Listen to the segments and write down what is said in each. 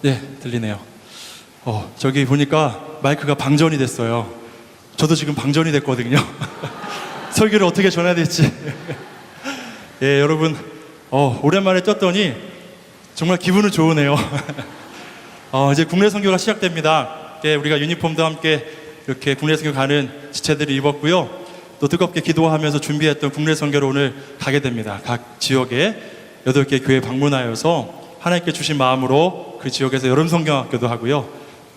네, 들리네요. 저기 보니까 마이크가 방전이 됐어요. 저도 지금 방전이 됐거든요. 설교를 어떻게 전해야 될지. 예, 여러분, 오랜만에 떴더니 정말 기분은 좋으네요. 이제 국내 선교가 시작됩니다. 예, 우리가 유니폼도 함께 이렇게 국내 선교 가는 지체들이 입었고요. 또 뜨겁게 기도하면서 준비했던 국내 선교를 오늘 가게 됩니다. 각 지역에 8개 교회 방문하여서 하나님께 주신 마음으로 그 지역에서 여름 성경학교도 하고요.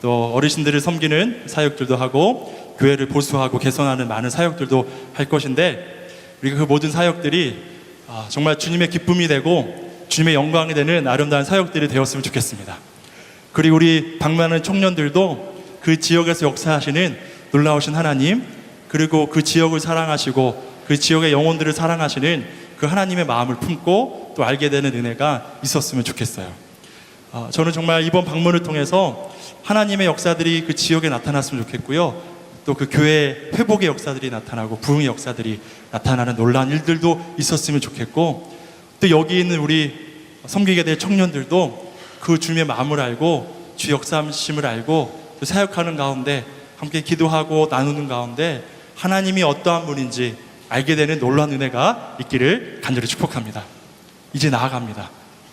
또 어르신들을 섬기는 사역들도 하고 교회를 보수하고 개선하는 많은 사역들도 할 것인데, 우리가 그 모든 사역들이 정말 주님의 기쁨이 되고 주님의 영광이 되는 아름다운 사역들이 되었으면 좋겠습니다. 그리고 우리 방문하는 청년들도 그 지역에서 역사하시는 놀라우신 하나님, 그리고 그 지역을 사랑하시고 그 지역의 영혼들을 사랑하시는 그 하나님의 마음을 품고 또 알게 되는 은혜가 있었으면 좋겠어요. 저는 정말 이번 방문을 통해서 하나님의 역사들이 그 지역에 나타났으면 좋겠고요. 또 그 교회의 회복의 역사들이 나타나고 부흥의 역사들이 나타나는 놀라운 일들도 있었으면 좋겠고, 또 여기 있는 우리 섬기게 될 청년들도 그 주님의 마음을 알고 주 역사하심을 알고 또 사역하는 가운데 함께 기도하고 나누는 가운데 하나님이 어떠한 분인지 알게 되는 놀라운 은혜가 있기를 간절히 축복합니다. 이제 나아갑니다.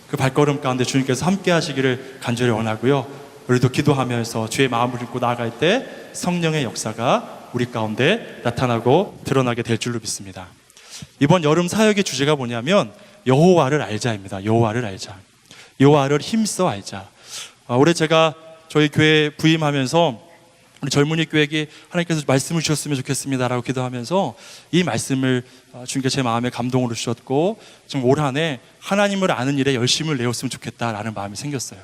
그 발걸음 가운데 주님께서 함께 하시기를 간절히 원하고요. 우리도 기도하면서 주의 마음을 읽고 나아갈 때 성령의 역사가 우리 가운데 나타나고 드러나게 될 줄로 믿습니다. 이번 여름 사역의 주제가 뭐냐면 여호와를 알자입니다. 여호와를 알자. 여호와를 힘써 알자. 올해 제가 저희 교회 부임하면서 우리 젊은이 교회에게 하나님께서 말씀을 주셨으면 좋겠습니다라고 기도하면서 이 말씀을 주님께서 제 마음에 감동으로 주셨고, 좀 올 한 해 하나님을 아는 일에 열심을 내었으면 좋겠다라는 마음이 생겼어요.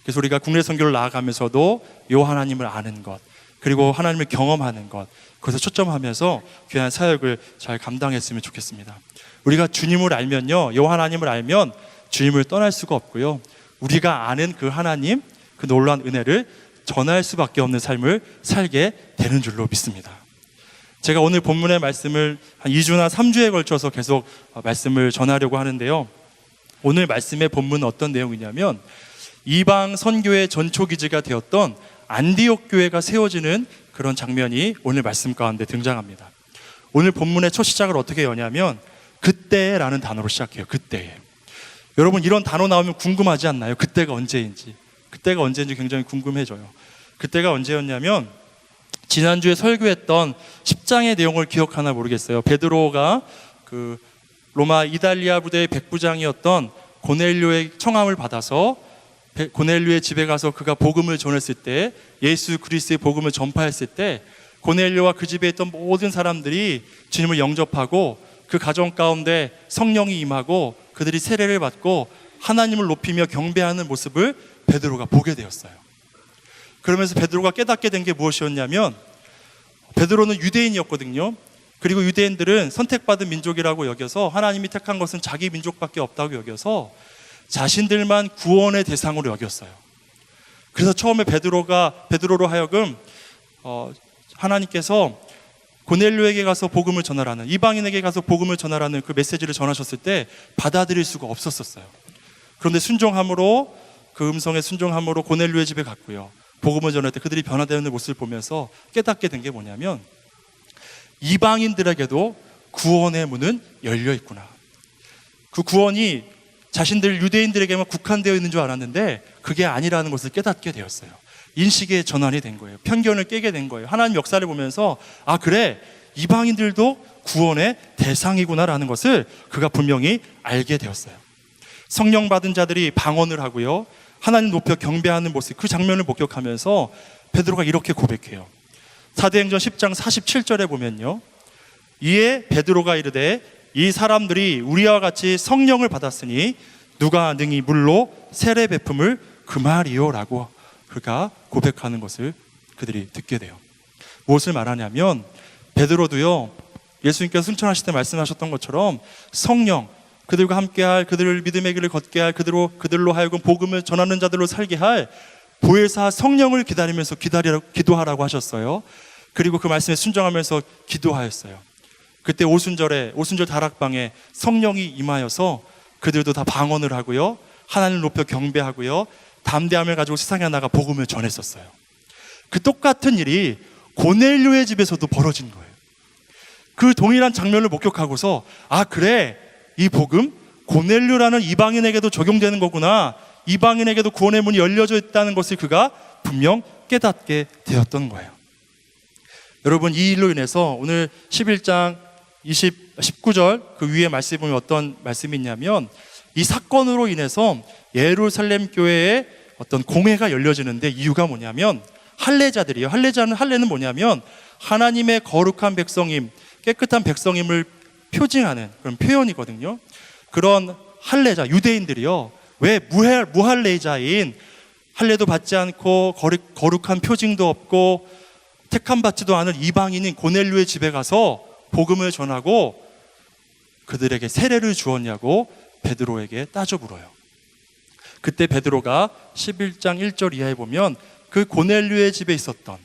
그래서 우리가 국내 선교를 나아가면서도 이 하나님을 아는 것, 그리고 하나님을 경험하는 것, 그것에 초점하면서 귀한 사역을 잘 감당했으면 좋겠습니다. 우리가 주님을 알면요, 이 하나님을 알면 주님을 떠날 수가 없고요, 우리가 아는 그 하나님, 그 놀라운 은혜를 전할 수밖에 없는 삶을 살게 되는 줄로 믿습니다. 제가 오늘 본문의 말씀을 한 2주나 3주에 걸쳐서 계속 말씀을 전하려고 하는데요, 오늘 말씀의 본문은 어떤 내용이냐면 이방 선교의 전초기지가 되었던 안디옥 교회가 세워지는 그런 장면이 오늘 말씀 가운데 등장합니다. 오늘 본문의 첫 시작을 어떻게 여냐면 그때라는 단어로 시작해요. 그때. 여러분, 이런 단어 나오면 궁금하지 않나요? 그때가 언제인지. 그때가 언제인지 굉장히 궁금해져요. 그때가 언제였냐면 지난주에 설교했던 10장의 내용을 기억하나 모르겠어요. 베드로가 그 로마 이달리아 부대의 백부장이었던 고넬료의 청함을 받아서 고넬료의 집에 가서 그가 복음을 전했을 때, 예수 그리스도의 복음을 전파했을 때 고넬료와 그 집에 있던 모든 사람들이 주님을 영접하고 그 가정 가운데 성령이 임하고 그들이 세례를 받고 하나님을 높이며 경배하는 모습을 베드로가 보게 되었어요. 그러면서 베드로가 깨닫게 된 게 무엇이었냐면, 베드로는 유대인이었거든요. 그리고 유대인들은 선택받은 민족이라고 여겨서 하나님이 택한 것은 자기 민족밖에 없다고 여겨서 자신들만 구원의 대상으로 여겼어요. 그래서 처음에 베드로로 하여금 하나님께서 고넬료에게 가서 복음을 전하라는, 이방인에게 가서 복음을 전하라는 그 메시지를 전하셨을 때 받아들일 수가 없었어요. 그런데 순종함으로, 그 음성에 순종함으로 고넬료의 집에 갔고요, 복음을 전할 때 그들이 변화되는 모습을 보면서 깨닫게 된 게 뭐냐면 이방인들에게도 구원의 문은 열려 있구나. 그 구원이 자신들 유대인들에게만 국한되어 있는 줄 알았는데 그게 아니라는 것을 깨닫게 되었어요. 인식의 전환이 된 거예요. 편견을 깨게 된 거예요. 하나님 역사를 보면서 그래, 이방인들도 구원의 대상이구나라는 것을 그가 분명히 알게 되었어요. 성령 받은 자들이 방언을 하고요, 하나님 높여 경배하는 모습, 그 장면을 목격하면서 베드로가 이렇게 고백해요. 사도행전 10장 47절에 보면요, 이에 베드로가 이르되 이 사람들이 우리와 같이 성령을 받았으니 누가 능히 물로 세례 베품을 금하리요라고 그가 고백하는 것을 그들이 듣게 돼요. 무엇을 말하냐면 베드로도요, 예수님께서 승천하실 때 말씀하셨던 것처럼 성령, 그들과 함께할, 그들을 믿음의 길을 걷게 할, 그들로 하여금 복음을 전하는 자들로 살게 할 보혜사 성령을 기다리면서 기도하라고 하셨어요. 그리고 그 말씀에 순종하면서 기도하였어요. 그때 오순절 다락방에 성령이 임하여서 그들도 다 방언을 하고요, 하나님을 높여 경배하고요, 담대함을 가지고 세상에 나가 복음을 전했었어요. 그 똑같은 일이 고넬료의 집에서도 벌어진 거예요. 그 동일한 장면을 목격하고서 그래, 이 복음 고넬료라는 이방인에게도 적용되는 거구나, 이방인에게도 구원의 문이 열려져 있다는 것을 그가 분명 깨닫게 되었던 거예요. 여러분, 이 일로 인해서 오늘 11장 19절 그 위에 말씀에 보면 어떤 말씀이 있냐면, 이 사건으로 인해서 예루살렘 교회에 어떤 공회가 열려지는데, 이유가 뭐냐면 할례자들이에요. 할례는 뭐냐면 하나님의 거룩한 백성임, 깨끗한 백성임을 표징하는 그런 표현이거든요. 그런 할례자, 유대인들이요, 왜 무할례자인, 할례도 받지 않고 거룩한 표징도 없고 택함 받지도 않은 이방인인 고넬료의 집에 가서 복음을 전하고 그들에게 세례를 주었냐고 베드로에게 따져 물어요. 그때 베드로가 11장 1절 이하에 보면 그 고넬료의 집에 있었던,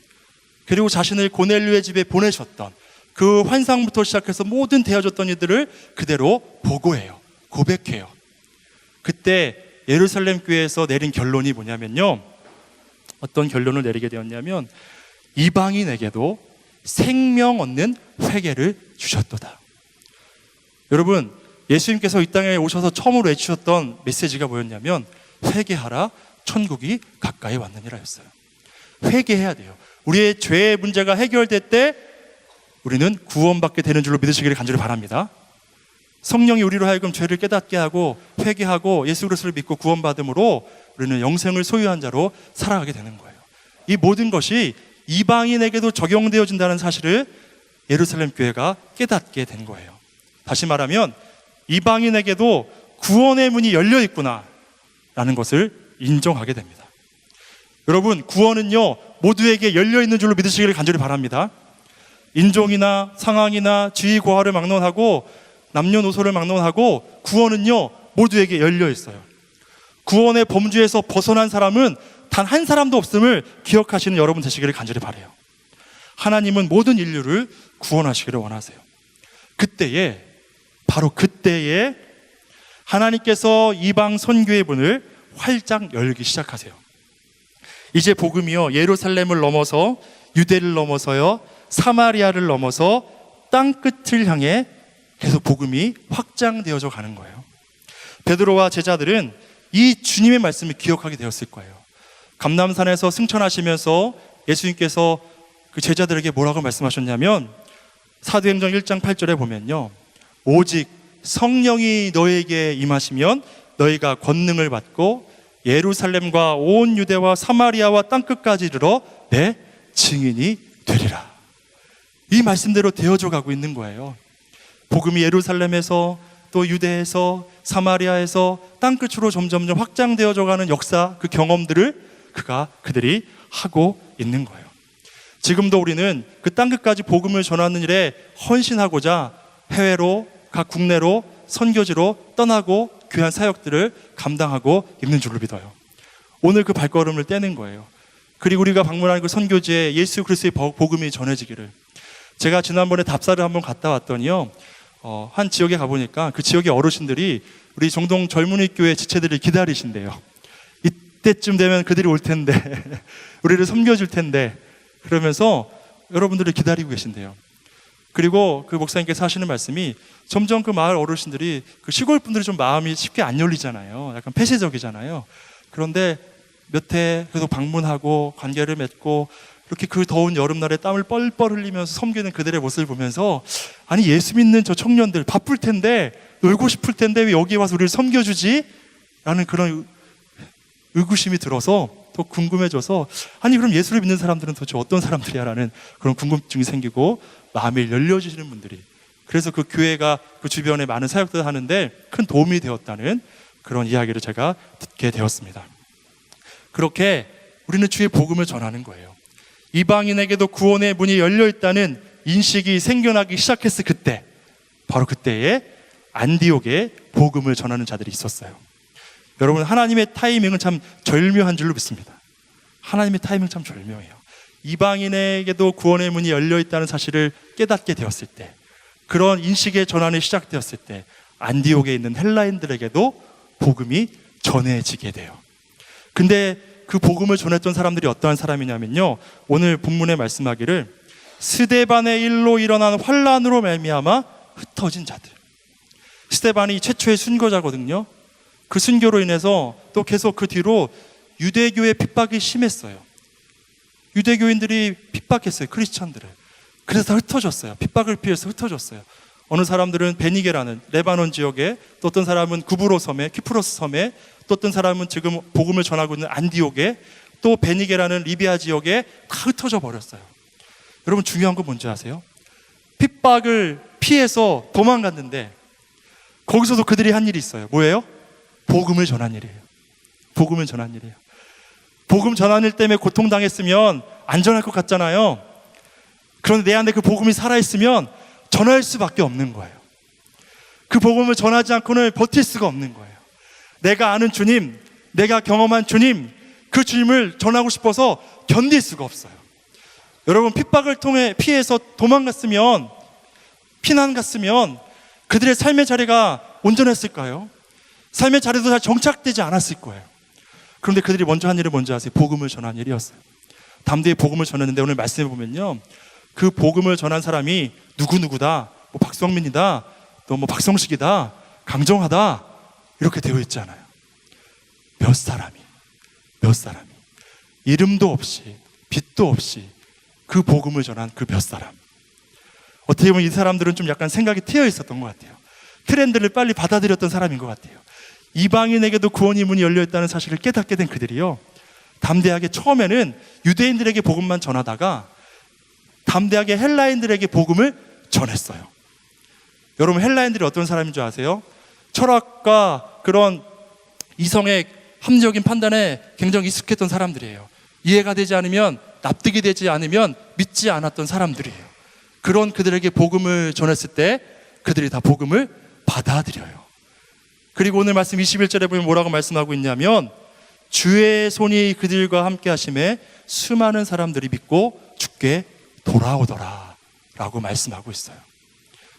그리고 자신을 고넬료의 집에 보내셨던 그 환상부터 시작해서 모든 되어졌던 이들을 그대로 보고해요. 고백해요. 그때 예루살렘 교회에서 내린 결론이 뭐냐면요, 어떤 결론을 내리게 되었냐면, 이방인에게도 생명 얻는 회개를 주셨도다. 여러분, 예수님께서 이 땅에 오셔서 처음으로 외치셨던 메시지가 뭐였냐면, 회개하라, 천국이 가까이 왔느니라였어요. 회개해야 돼요. 우리의 죄의 문제가 해결될 때 우리는 구원받게 되는 줄로 믿으시기를 간절히 바랍니다. 성령이 우리로 하여금 죄를 깨닫게 하고 회개하고 예수 그리스도를 믿고 구원받음으로 우리는 영생을 소유한 자로 살아가게 되는 거예요. 이 모든 것이 이방인에게도 적용되어진다는 사실을 예루살렘 교회가 깨닫게 된 거예요. 다시 말하면 이방인에게도 구원의 문이 열려 있구나 라는 것을 인정하게 됩니다. 여러분, 구원은요 모두에게 열려 있는 줄로 믿으시기를 간절히 바랍니다. 인종이나 상황이나 지위 고하를 막론하고 남녀노소를 막론하고 구원은요 모두에게 열려 있어요. 구원의 범주에서 벗어난 사람은 단 한 사람도 없음을 기억하시는 여러분 되시기를 간절히 바라요. 하나님은 모든 인류를 구원하시기를 원하세요. 그때에, 바로 그때에 하나님께서 이방 선교의 문을 활짝 열기 시작하세요. 이제 복음이요 예루살렘을 넘어서 유대를 넘어서요 사마리아를 넘어서 땅끝을 향해 계속 복음이 확장되어져 가는 거예요. 베드로와 제자들은 이 주님의 말씀을 기억하게 되었을 거예요. 감람산에서 승천하시면서 예수님께서 그 제자들에게 뭐라고 말씀하셨냐면, 사도행전 1장 8절에 보면요, 오직 성령이 너에게 임하시면 너희가 권능을 받고 예루살렘과 온 유대와 사마리아와 땅끝까지 이르러 내 증인이 되리라. 이 말씀대로 되어져 가고 있는 거예요. 복음이 예루살렘에서 또 유대에서 사마리아에서 땅끝으로 점점 확장되어져 가는 역사, 그 경험들을 그들이 하고 있는 거예요. 지금도 우리는 그 땅끝까지 복음을 전하는 일에 헌신하고자 해외로, 각 국내로 선교지로 떠나고 귀한 사역들을 감당하고 있는 줄로 믿어요. 오늘 그 발걸음을 떼는 거예요. 그리고 우리가 방문하는 그 선교지에 예수 그리스도의 복음이 전해지기를. 제가 지난번에 답사를 한번 갔다 왔더니요, 한 지역에 가보니까 그 지역의 어르신들이 우리 정동 젊은이 교회 지체들을 기다리신대요. 이때쯤 되면 그들이 올 텐데 우리를 섬겨줄 텐데, 그러면서 여러분들을 기다리고 계신대요. 그리고 그 목사님께서 하시는 말씀이, 점점 그 마을 어르신들이, 그 시골 분들이 좀 마음이 쉽게 안 열리잖아요. 약간 폐쇄적이잖아요. 그런데 몇 해 계속 방문하고 관계를 맺고 이렇게 그 더운 여름날에 땀을 뻘뻘 흘리면서 섬기는 그들의 모습을 보면서, 아니 예수 믿는 저 청년들 바쁠 텐데, 놀고 싶을 텐데 왜 여기 와서 우리를 섬겨주지? 라는 그런 의구심이 들어서 더 궁금해져서, 아니 그럼 예수를 믿는 사람들은 도대체 어떤 사람들이야? 라는 그런 궁금증이 생기고 마음이 열려지시는 분들이, 그래서 그 교회가 그 주변에 많은 사역들을 하는데 큰 도움이 되었다는 그런 이야기를 제가 듣게 되었습니다. 그렇게 우리는 주의 복음을 전하는 거예요. 이방인에게도 구원의 문이 열려 있다는 인식이 생겨나기 시작했을 그때, 바로 그때에 안디옥에 복음을 전하는 자들이 있었어요. 여러분, 하나님의 타이밍은 참 절묘한 줄로 믿습니다. 하나님의 타이밍은 참 절묘해요. 이방인에게도 구원의 문이 열려 있다는 사실을 깨닫게 되었을 때, 그런 인식의 전환이 시작되었을 때, 안디옥에 있는 헬라인들에게도 복음이 전해지게 돼요. 근데 그 복음을 전했던 사람들이 어떠한 사람이냐면요, 오늘 본문에 말씀하기를 스데반의 일로 일어난 환란으로 말미암아 흩어진 자들. 스데반이 최초의 순교자거든요. 그 순교로 인해서 또 계속 그 뒤로 유대교의 핍박이 심했어요. 유대교인들이 핍박했어요, 크리스천들을. 그래서 다 흩어졌어요. 핍박을 피해서 흩어졌어요. 어느 사람들은 베니게라는 레바논 지역에, 또 어떤 사람은 구브로 섬에, 키프로스 섬에, 또 어떤 사람은 지금 복음을 전하고 있는 안디옥에, 또 베니게라는 리비아 지역에 다 흩어져 버렸어요. 여러분, 중요한 건 뭔지 아세요? 핍박을 피해서 도망갔는데 거기서도 그들이 한 일이 있어요. 뭐예요? 복음을 전한 일이에요. 복음을 전한 일이에요. 복음 전한 일 때문에 고통당했으면 안전할 것 같잖아요. 그런데 내 안에 그 복음이 살아있으면 전할 수밖에 없는 거예요. 그 복음을 전하지 않고는 버틸 수가 없는 거예요. 내가 아는 주님, 내가 경험한 주님, 그 주님을 전하고 싶어서 견딜 수가 없어요. 여러분, 핍박을 통해 피해서 도망갔으면, 피난 갔으면 그들의 삶의 자리가 온전했을까요? 삶의 자리도 잘 정착되지 않았을 거예요. 그런데 그들이 먼저 한 일은 뭔지 아세요? 복음을 전한 일이었어요. 담대히 복음을 전했는데 오늘 말씀해 보면요, 그 복음을 전한 사람이 누구누구다, 뭐 박성민이다, 또 뭐 박성식이다, 강정하다, 이렇게 되어 있지 않아요. 몇 사람이 이름도 없이 빛도 없이 그 복음을 전한 그 몇 사람. 어떻게 보면 이 사람들은 좀 약간 생각이 트여 있었던 것 같아요. 트렌드를 빨리 받아들였던 사람인 것 같아요. 이방인에게도 구원의 문이 열려있다는 사실을 깨닫게 된 그들이요, 담대하게 처음에는 유대인들에게 복음만 전하다가 담대하게 헬라인들에게 복음을 전했어요. 여러분, 헬라인들이 어떤 사람인 줄 아세요? 철학과 그런 이성의 합리적인 판단에 굉장히 익숙했던 사람들이에요. 이해가 되지 않으면, 납득이 되지 않으면 믿지 않았던 사람들이에요. 그런 그들에게 복음을 전했을 때 그들이 다 복음을 받아들여요. 그리고 오늘 말씀 21절에 보면 뭐라고 말씀하고 있냐면, 주의 손이 그들과 함께 하심에 수많은 사람들이 믿고 주께 돌아오더라 라고 말씀하고 있어요.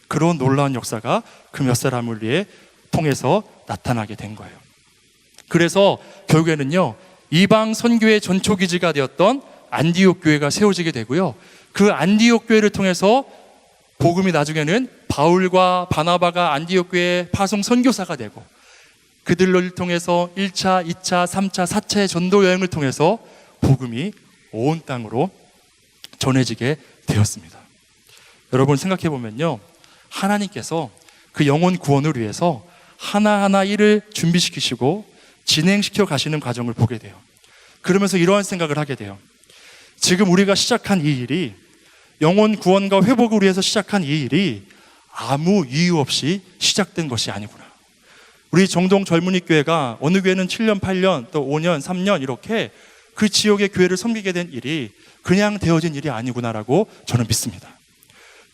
그런 놀라운 역사가 그 몇 사람을 위해 통해서 나타나게 된 거예요. 그래서 결국에는요, 이방 선교의 전초기지가 되었던 안디옥 교회가 세워지게 되고요, 그 안디옥 교회를 통해서 복음이 나중에는 바울과 바나바가 안디옥 교회의 파송 선교사가 되고, 그들을 통해서 1차, 2차, 3차, 4차의 전도 여행을 통해서 복음이 온 땅으로 전해지게 되었습니다. 여러분, 생각해 보면요, 하나님께서 그 영혼 구원을 위해서 하나하나 일을 준비시키시고 진행시켜 가시는 과정을 보게 돼요. 그러면서 이러한 생각을 하게 돼요. 지금 우리가 시작한 이 일이, 영혼 구원과 회복을 위해서 시작한 이 일이 아무 이유 없이 시작된 것이 아니구나. 우리 정동 젊은이 교회가 어느 교회는 7년, 8년, 또 5년, 3년 이렇게 그 지역의 교회를 섬기게 된 일이 그냥 되어진 일이 아니구나라고 저는 믿습니다.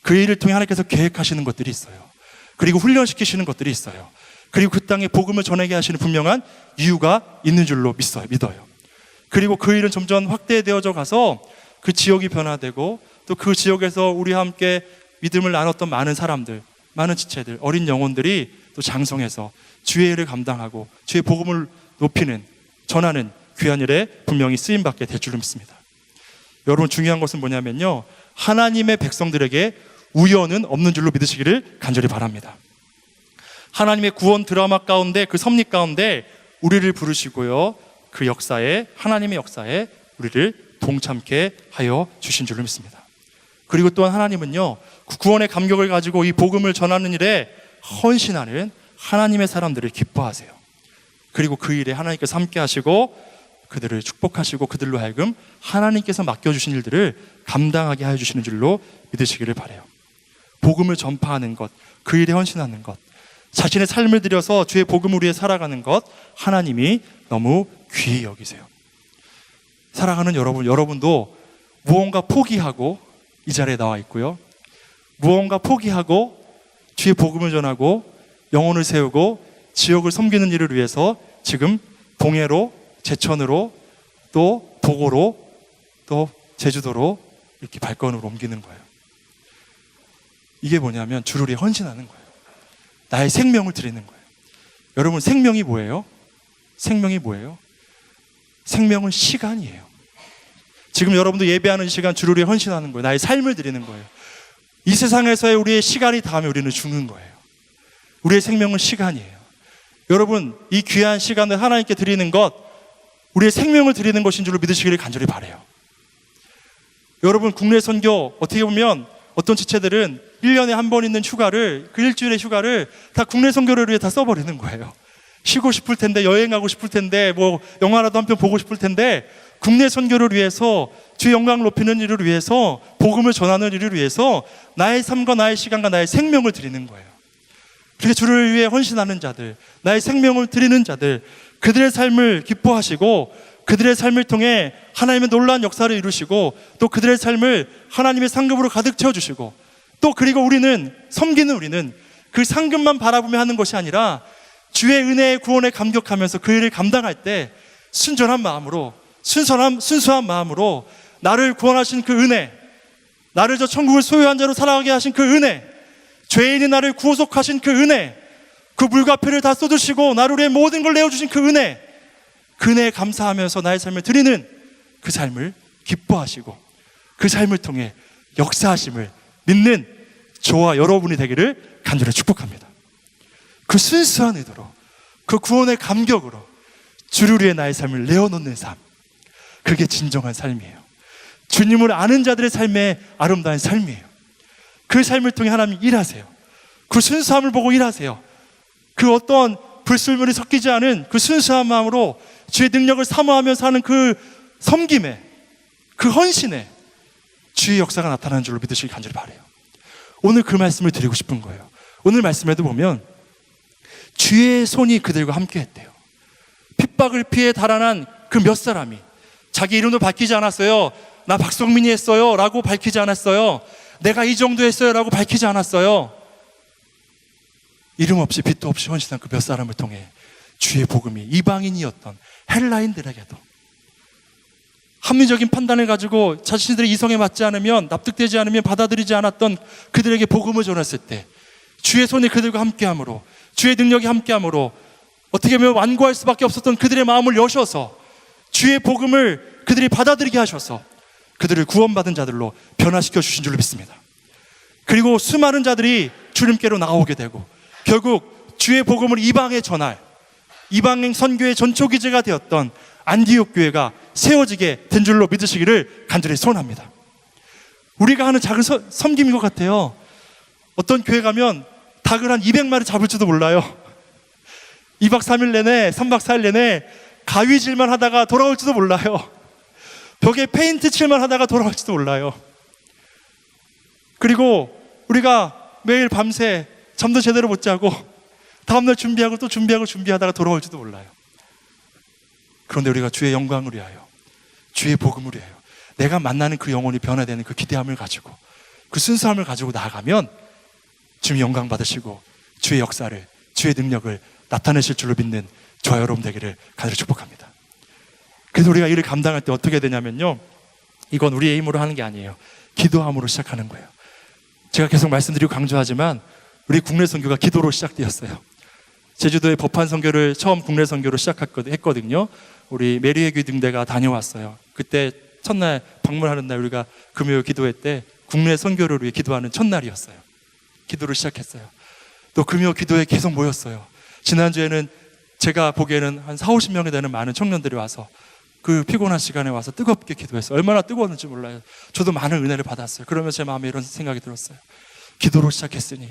그 일을 통해 하나님께서 계획하시는 것들이 있어요. 그리고 훈련시키시는 것들이 있어요. 그리고 그 땅에 복음을 전하게 하시는 분명한 이유가 있는 줄로 믿어요. 그리고 그 일은 점점 확대되어져 가서 그 지역이 변화되고, 또 그 지역에서 우리와 함께 믿음을 나눴던 많은 사람들, 많은 지체들, 어린 영혼들이 또 장성해서 주의 일을 감당하고 주의 복음을 높이는, 전하는 귀한 일에 분명히 쓰임받게 될 줄로 믿습니다. 여러분, 중요한 것은 뭐냐면요, 하나님의 백성들에게 우연은 없는 줄로 믿으시기를 간절히 바랍니다. 하나님의 구원 드라마 가운데, 그 섭리 가운데 우리를 부르시고요, 그 역사에, 하나님의 역사에 우리를 동참케 하여 주신 줄로 믿습니다. 그리고 또한 하나님은요, 그 구원의 감격을 가지고 이 복음을 전하는 일에 헌신하는 하나님의 사람들을 기뻐하세요. 그리고 그 일에 하나님께서 함께 하시고 그들을 축복하시고 그들로 하여금 하나님께서 맡겨주신 일들을 감당하게 하여 주시는 줄로 믿으시기를 바라요. 복음을 전파하는 것, 그 일에 헌신하는 것, 자신의 삶을 들여서 주의 복음을 위해 살아가는 것, 하나님이 너무 귀히 여기세요. 사랑하는 여러분도 무언가 포기하고 이 자리에 나와 있고요, 무언가 포기하고 주의 복음을 전하고 영혼을 세우고 지역을 섬기는 일을 위해서 지금 동해로, 제천으로, 또 도고로, 또 제주도로 이렇게 발걸음을 옮기는 거예요. 이게 뭐냐면 주를 위해 헌신하는 거예요. 나의 생명을 드리는 거예요. 여러분, 생명이 뭐예요? 생명이 뭐예요? 생명은 시간이에요. 지금 여러분도 예배하는 시간 주를 위해 헌신하는 거예요. 나의 삶을 드리는 거예요. 이 세상에서의 우리의 시간이 다하면 우리는 죽는 거예요. 우리의 생명은 시간이에요. 여러분, 이 귀한 시간을 하나님께 드리는 것, 우리의 생명을 드리는 것인 줄로 믿으시기를 간절히 바라요. 여러분, 국내 선교 어떻게 보면 어떤 지체들은 1년에 한 번 있는 휴가를, 그 일주일의 휴가를 다 국내 선교를 위해 다 써버리는 거예요. 쉬고 싶을 텐데, 여행하고 싶을 텐데, 뭐 영화라도 한 편 보고 싶을 텐데, 국내 선교를 위해서, 주의 영광을 높이는 일을 위해서, 복음을 전하는 일을 위해서 나의 삶과 나의 시간과 나의 생명을 드리는 거예요. 그렇게 주를 위해 헌신하는 자들, 나의 생명을 드리는 자들, 그들의 삶을 기뻐하시고 그들의 삶을 통해 하나님의 놀라운 역사를 이루시고, 또 그들의 삶을 하나님의 상급으로 가득 채워주시고, 또 그리고 우리는, 섬기는 우리는 그 상급만 바라보며 하는 것이 아니라 주의 은혜의 구원에 감격하면서 그 일을 감당할 때 순전한 마음으로, 순수한 마음으로 나를 구원하신 그 은혜, 나를 저 천국을 소유한 자로 살아가게 하신 그 은혜, 죄인이 나를 구속하신 그 은혜, 그 물과 피를 다 쏟으시고 나를 위해 모든 걸 내어주신 그 은혜, 그 은혜에 감사하면서 나의 삶을 드리는 그 삶을 기뻐하시고 그 삶을 통해 역사하심을 믿는 저와 여러분이 되기를 간절히 축복합니다. 그 순수한 의도로, 그 구원의 감격으로 주를 위해 나의 삶을 내어놓는 삶, 그게 진정한 삶이에요. 주님을 아는 자들의 삶의 아름다운 삶이에요. 그 삶을 통해 하나님 일하세요. 그 순수함을 보고 일하세요. 그 어떤 불순물이 섞이지 않은 그 순수한 마음으로 주의 능력을 사모하면서 하는 그 섬김에, 그 헌신에 주의 역사가 나타나는 줄로 믿으시길 간절히 바라요. 오늘 그 말씀을 드리고 싶은 거예요. 오늘 말씀에도 보면 주의 손이 그들과 함께 했대요. 핍박을 피해 달아난 그 몇 사람이 자기 이름도 밝히지 않았어요. 나 박성민이 했어요 라고 밝히지 않았어요. 내가 이 정도 했어요 라고 밝히지 않았어요. 이름 없이 빛도 없이 헌신한 그 몇 사람을 통해 주의 복음이 이방인이었던 헬라인들에게도, 합리적인 판단을 가지고 자신들의 이성에 맞지 않으면, 납득되지 않으면 받아들이지 않았던 그들에게 복음을 전했을 때 주의 손이 그들과 함께함으로, 주의 능력이 함께함으로 어떻게 보면 완고할 수밖에 없었던 그들의 마음을 여셔서 주의 복음을 그들이 받아들이게 하셔서 그들을 구원받은 자들로 변화시켜 주신 줄로 믿습니다. 그리고 수많은 자들이 주님께로 나오게 되고 결국 주의 복음을 이방에 전할, 이방 선교의 전초기제가 되었던 안디옥 교회가 세워지게 된 줄로 믿으시기를 간절히 소원합니다. 우리가 하는 작은 섬김인 것 같아요. 어떤 교회 가면 닭을 한 200마리 잡을지도 몰라요. 2박 3일 내내, 3박 4일 내내 가위질만 하다가 돌아올지도 몰라요. 벽에 페인트 칠만 하다가 돌아올지도 몰라요. 그리고 우리가 매일 밤새 잠도 제대로 못 자고 다음날 준비하고 또 준비하다가 돌아올지도 몰라요. 그런데 우리가 주의 영광을 위하여, 주의 복음을 위하여, 내가 만나는 그 영혼이 변화되는 그 기대함을 가지고, 그 순수함을 가지고 나아가면 주님 영광 받으시고 주의 역사를, 주의 능력을 나타내실 줄로 믿는 저와 여러분 되기를 간절히 축복합니다. 그래서 우리가 이를 감당할 때 어떻게 되냐면요, 이건 우리의 힘으로 하는 게 아니에요. 기도함으로 시작하는 거예요. 제가 계속 말씀드리고 강조하지만 우리 국내 선교가 기도로 시작되었어요. 제주도의 법한 선교를 처음 국내 선교로 시작했거든요. 우리 메리의 귀등대가 다녀왔어요. 그때 첫날 방문하는 날 우리가 금요일 기도회 때 국내 선교를 위해 기도하는 첫날이었어요. 기도를 시작했어요. 또 금요 기도회 계속 모였어요. 지난주에는 제가 보기에는 한 40-50명이 되는 많은 청년들이 와서 그 피곤한 시간에 와서 뜨겁게 기도했어요. 얼마나 뜨거웠는지 몰라요. 저도 많은 은혜를 받았어요. 그러면서 제 마음에 이런 생각이 들었어요. 기도로 시작했으니,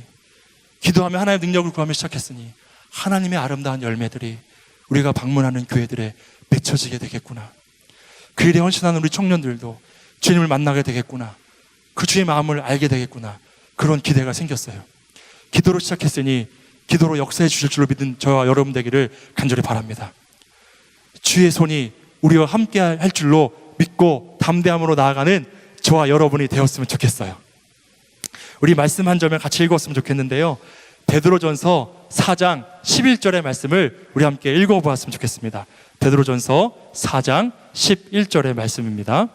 기도하며 하나님의 능력을 구하며 시작했으니 하나님의 아름다운 열매들이 우리가 방문하는 교회들에 맺혀지게 되겠구나. 그 일에 헌신하는 우리 청년들도 주님을 만나게 되겠구나. 그 주의 마음을 알게 되겠구나. 그런 기대가 생겼어요. 기도로 시작했으니 기도로 역사해 주실 줄로 믿는 저와 여러분 되기를 간절히 바랍니다. 주의 손이 우리와 함께 할 줄로 믿고 담대함으로 나아가는 저와 여러분이 되었으면 좋겠어요. 우리 말씀 한 점을 같이 읽었으면 좋겠는데요, 베드로전서 4장 11절의 말씀을 우리 함께 읽어보았으면 좋겠습니다. 베드로전서 4장 11절의 말씀입니다.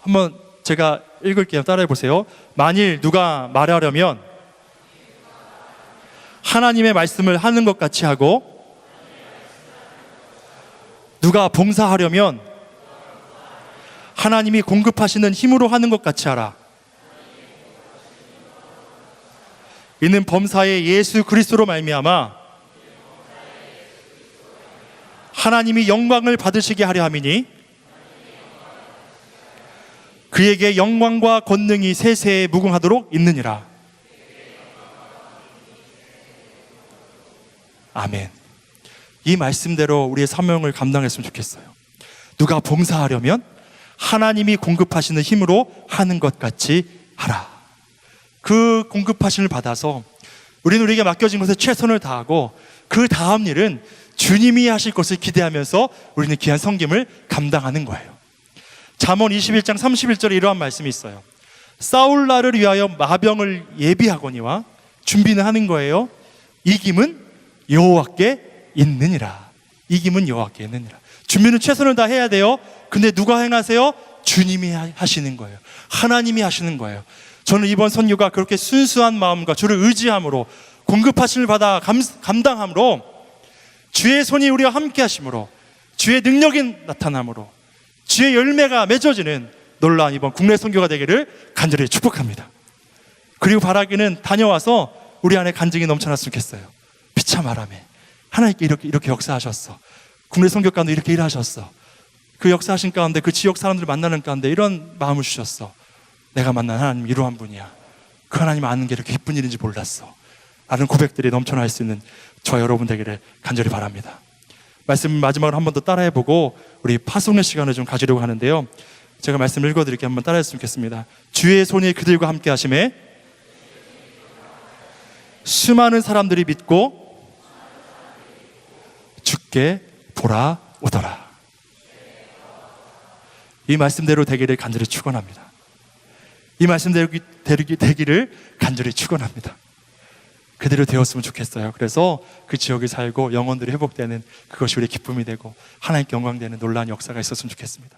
한번 제가 읽을게요. 따라해 보세요. 만일 누가 말하려면 하나님의 말씀을 하는 것 같이 하고 누가 봉사하려면 하나님이 공급하시는 힘으로 하는 것 같이 하라. 이는 범사의 예수 그리스도로 말미암아 하나님이 영광을 받으시게 하려 함이니 그에게 영광과 권능이 세세에 무궁하도록 있느니라. 아멘. 이 말씀대로 우리의 사명을 감당했으면 좋겠어요. 누가 봉사하려면 하나님이 공급하시는 힘으로 하는 것 같이 하라. 그 공급하심을 받아서 우리는 우리에게 맡겨진 것에 최선을 다하고 그 다음 일은 주님이 하실 것을 기대하면서 우리는 귀한 섬김을 감당하는 거예요. 잠언 21장 31절에 이러한 말씀이 있어요. 싸울 날을 위하여 마병을 예비하거니와 준비는 하는 거예요. 이김은 여호와께 있느니라. 이김은 여호와께 있느니라. 준비는 최선을 다해야 돼요. 근데 누가 행하세요? 주님이 하시는 거예요. 하나님이 하시는 거예요. 저는 이번 선교가 그렇게 순수한 마음과 주를 의지함으로 공급하심을 받아 감당함으로 주의 손이 우리와 함께 하심으로 주의 능력이 나타남으로 주의 열매가 맺어지는 놀라운 이번 국내 선교가 되기를 간절히 축복합니다. 그리고 바라기는 다녀와서 우리 안에 간증이 넘쳐났으면 좋겠어요. 비참하라매 하나님께 이렇게 역사하셨어. 국내 선교 가운데 이렇게 일하셨어. 그 역사하신 가운데 그 지역 사람들을 만나는 가운데 이런 마음을 주셨어. 내가 만난 하나님 이러한 분이야. 그 하나님 아는 게 이렇게 기쁜 일인지 몰랐어. 라는 고백들이 넘쳐날 수 있는 저 여러분 되기를 간절히 바랍니다. 말씀 마지막으로 한 번 더 따라해보고 우리 파송의 시간을 좀 가지려고 하는데요. 제가 말씀 읽어드릴게요. 한번 따라했으면 좋겠습니다. 주의 손이 그들과 함께 하심에 수많은 사람들이 믿고 주께 돌아오더라. 이 말씀대로 되기를 간절히 축원합니다. 이 말씀대로 되기를 간절히 축원합니다. 그대로 되었으면 좋겠어요. 그래서 그 지역에 살고 영혼들이 회복되는 그것이 우리의 기쁨이 되고 하나님께 영광되는 놀라운 역사가 있었으면 좋겠습니다.